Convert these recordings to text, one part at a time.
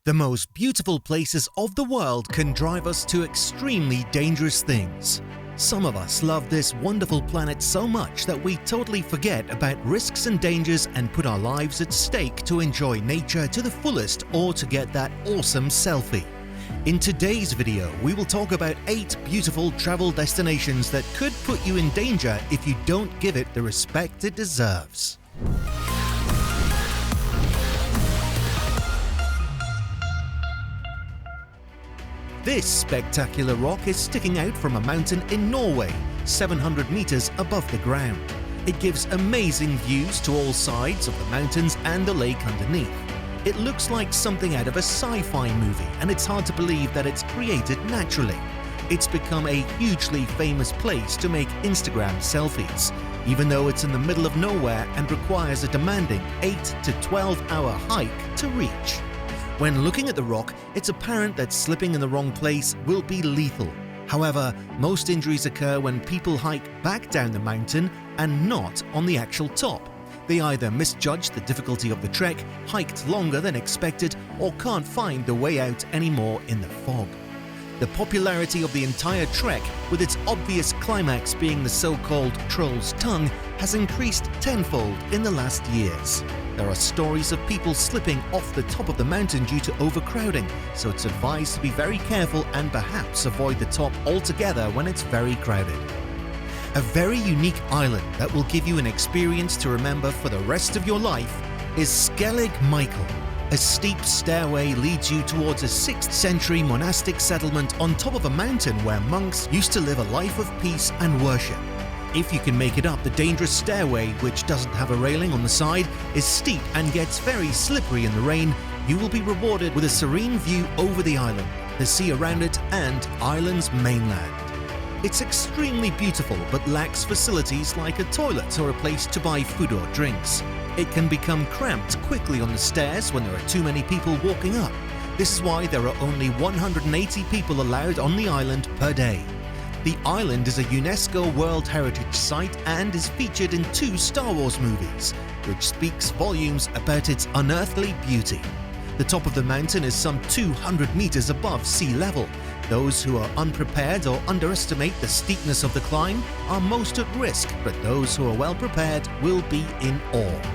The most beautiful places of the world can drive us to extremely dangerous things. Some of us love this wonderful planet so much that we totally forget about risks and dangers and put our lives at stake to enjoy nature to the fullest or to get that awesome selfie. In today's video, we will talk about 8 beautiful travel destinations that could put you in danger if you don't give it the respect it deserves. This spectacular rock is sticking out from a mountain in Norway, 700 meters above the ground. It gives amazing views to all sides of the mountains and the lake underneath. It looks like something out of a sci-fi movie, and it's hard to believe that it's created naturally. It's become a hugely famous place to make Instagram selfies, even though it's in the middle of nowhere and requires a demanding 8 to 12-hour hike to reach. When looking at the rock, it's apparent that slipping in the wrong place will be lethal. However, most injuries occur when people hike back down the mountain and not on the actual top. They either misjudge the difficulty of the trek, hiked longer than expected, or can't find the way out anymore in the fog. The popularity of the entire trek, with its obvious climax being the so-called Troll's Tongue, has increased tenfold in the last years. There are stories of people slipping off the top of the mountain due to overcrowding, so it's advised to be very careful and perhaps avoid the top altogether when it's very crowded. A very unique island that will give you an experience to remember for the rest of your life is Skellig Michael. A steep stairway leads you towards a 6th century monastic settlement on top of a mountain where monks used to live a life of peace and worship. If you can make it up, the dangerous stairway, which doesn't have a railing on the side, is steep and gets very slippery in the rain, you will be rewarded with a serene view over the island, the sea around it, and island's mainland. It's extremely beautiful but lacks facilities like a toilet or a place to buy food or drinks. It can become cramped quickly on the stairs when there are too many people walking up. This is why there are only 180 people allowed on the island per day. The island is a UNESCO World Heritage Site and is featured in 2 Star Wars movies, which speaks volumes about its unearthly beauty. The top of the mountain is some 200 meters above sea level. Those who are unprepared or underestimate the steepness of the climb are most at risk, but those who are well prepared will be in awe.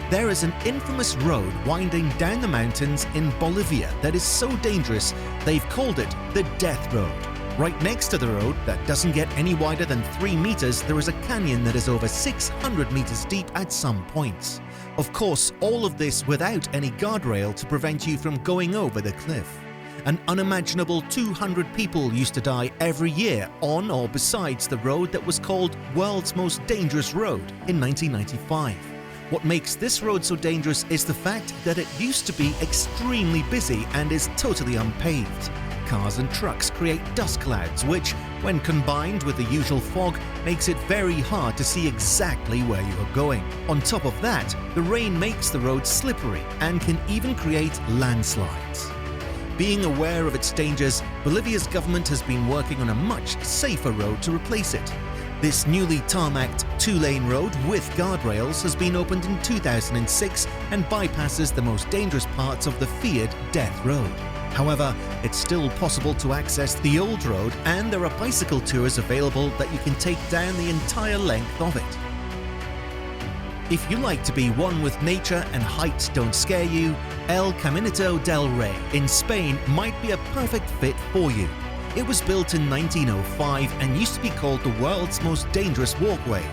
There is an infamous road winding down the mountains in Bolivia that is so dangerous they've called it the Death Road. Right next to the road, that doesn't get any wider than 3 meters, there is a canyon that is over 600 meters deep at some points. Of course, all of this without any guardrail to prevent you from going over the cliff. An unimaginable 200 people used to die every year on or besides the road that was called World's Most Dangerous Road in 1995. What makes this road so dangerous is the fact that it used to be extremely busy and is totally unpaved. Cars and trucks create dust clouds which, when combined with the usual fog, makes it very hard to see exactly where you are going. On top of that, the rain makes the road slippery and can even create landslides. Being aware of its dangers, Bolivia's government has been working on a much safer road to replace it. This newly tarmacked 2-lane road with guardrails has been opened in 2006 and bypasses the most dangerous parts of the feared Death Road. However, it's still possible to access the old road, and there are bicycle tours available that you can take down the entire length of it. If you like to be one with nature and heights don't scare you, El Camino del Rey in Spain might be a perfect fit for you. It was built in 1905 and used to be called the world's most dangerous walkway.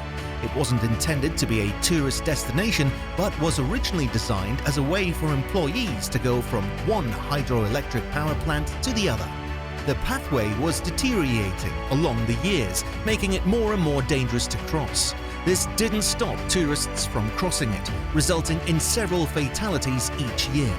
It wasn't intended to be a tourist destination, but was originally designed as a way for employees to go from one hydroelectric power plant to the other. The pathway was deteriorating along the years, making it more and more dangerous to cross. This didn't stop tourists from crossing it, resulting in several fatalities each year.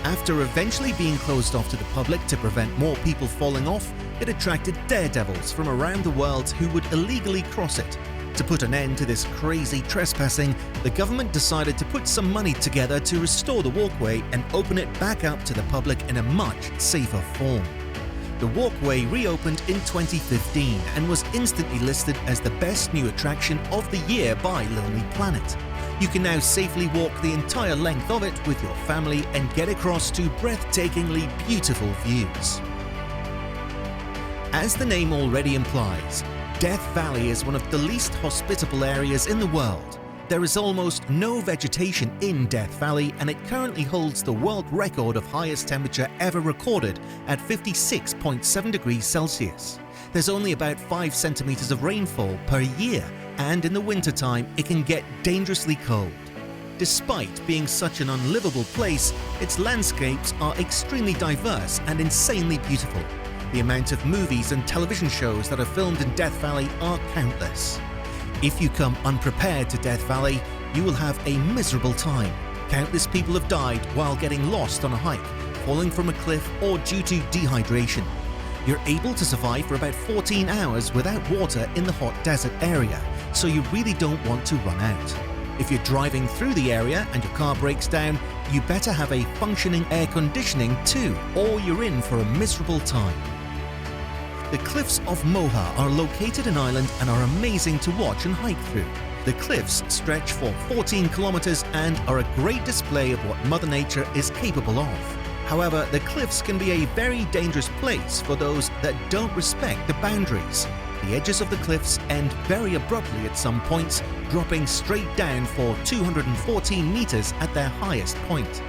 After eventually being closed off to the public to prevent more people falling off, it attracted daredevils from around the world who would illegally cross it. To put an end to this crazy trespassing, the government decided to put some money together to restore the walkway and open it back up to the public in a much safer form. The walkway reopened in 2015 and was instantly listed as the best new attraction of the year by Lonely Planet. You can now safely walk the entire length of it with your family and get across to breathtakingly beautiful views. As the name already implies, Death Valley is one of the least hospitable areas in the world. There is almost no vegetation in Death Valley, and it currently holds the world record of highest temperature ever recorded at 56.7 degrees Celsius. There's only about 5 centimeters of rainfall per year, and in the wintertime it can get dangerously cold. Despite being such an unlivable place, its landscapes are extremely diverse and insanely beautiful. The amount of movies and television shows that are filmed in Death Valley are countless. If you come unprepared to Death Valley, you will have a miserable time. Countless people have died while getting lost on a hike, falling from a cliff, or due to dehydration. You're able to survive for about 14 hours without water in the hot desert area, so you really don't want to run out. If you're driving through the area and your car breaks down, you better have a functioning air conditioning too, or you're in for a miserable time. The cliffs of Moher are located in Ireland and are amazing to watch and hike through. The cliffs stretch for 14 kilometers and are a great display of what Mother Nature is capable of. However, the cliffs can be a very dangerous place for those that don't respect the boundaries. The edges of the cliffs end very abruptly at some points, dropping straight down for 214 meters at their highest point.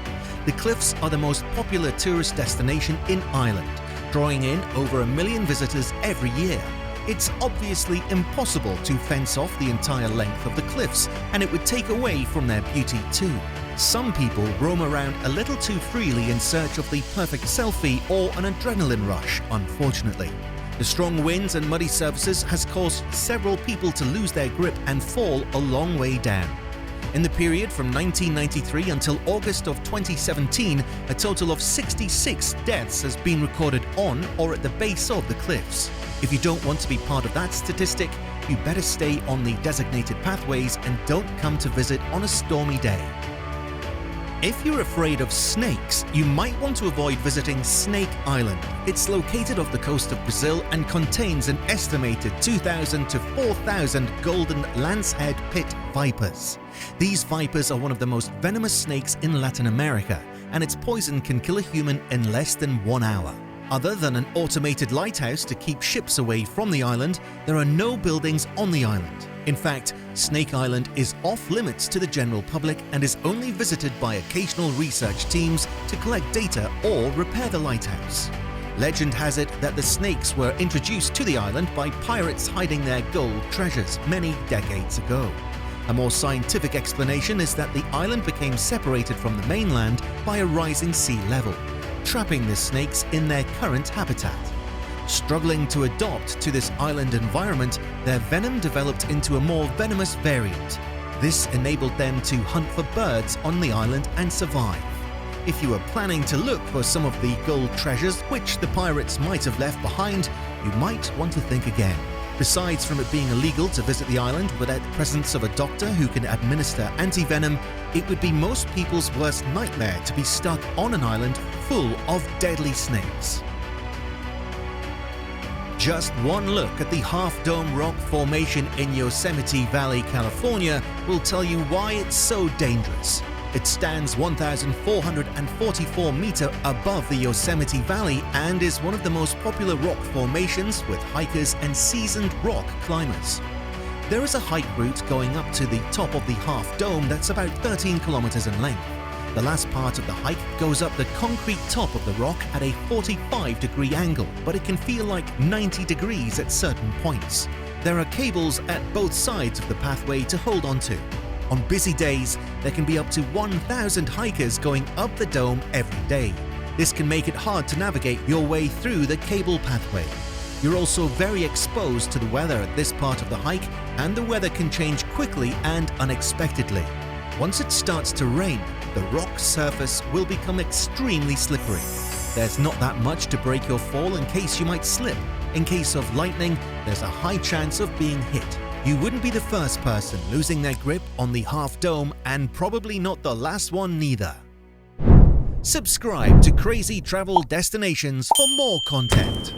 The cliffs are the most popular tourist destination in Ireland, drawing in over 1 million visitors every year. It's obviously impossible to fence off the entire length of the cliffs, and it would take away from their beauty too. Some people roam around a little too freely in search of the perfect selfie or an adrenaline rush, unfortunately. The strong winds and muddy surfaces has caused several people to lose their grip and fall a long way down. In the period from 1993 until August of 2017, a total of 66 deaths has been recorded on or at the base of the cliffs. If you don't want to be part of that statistic, you better stay on the designated pathways and don't come to visit on a stormy day. If you're afraid of snakes, you might want to avoid visiting Snake Island. It's located off the coast of Brazil and contains an estimated 2,000 to 4,000 golden lancehead pit vipers. These vipers are one of the most venomous snakes in Latin America, and its poison can kill a human in less than 1 hour. Other than an automated lighthouse to keep ships away from the island, there are no buildings on the island. In fact, Snake Island is off limits to the general public and is only visited by occasional research teams to collect data or repair the lighthouse. Legend has it that the snakes were introduced to the island by pirates hiding their gold treasures many decades ago. A more scientific explanation is that the island became separated from the mainland by a rising sea level, trapping the snakes in their current habitat. Struggling to adapt to this island environment, their venom developed into a more venomous variant. This enabled them to hunt for birds on the island and survive. If you were planning to look for some of the gold treasures which the pirates might have left behind, you might want to think again. Besides from it being illegal to visit the island without the presence of a doctor who can administer anti-venom, it would be most people's worst nightmare to be stuck on an island full of deadly snakes. Just one look at the Half-Dome Rock Formation in Yosemite Valley, California will tell you why it's so dangerous. It stands 1,444 meters above the Yosemite Valley and is one of the most popular rock formations with hikers and seasoned rock climbers. There is a hike route going up to the top of the Half Dome that's about 13 kilometers in length. The last part of the hike goes up the concrete top of the rock at a 45-degree angle, but it can feel like 90 degrees at certain points. There are cables at both sides of the pathway to hold onto. On busy days, there can be up to 1,000 hikers going up the dome every day. This can make it hard to navigate your way through the cable pathway. You're also very exposed to the weather at this part of the hike, and the weather can change quickly and unexpectedly. Once it starts to rain, the rock surface will become extremely slippery. There's not that much to break your fall in case you might slip. In case of lightning, there's a high chance of being hit. You wouldn't be the first person losing their grip on the Half Dome, and probably not the last one neither. Subscribe to Crazy Travel Destinations for more content.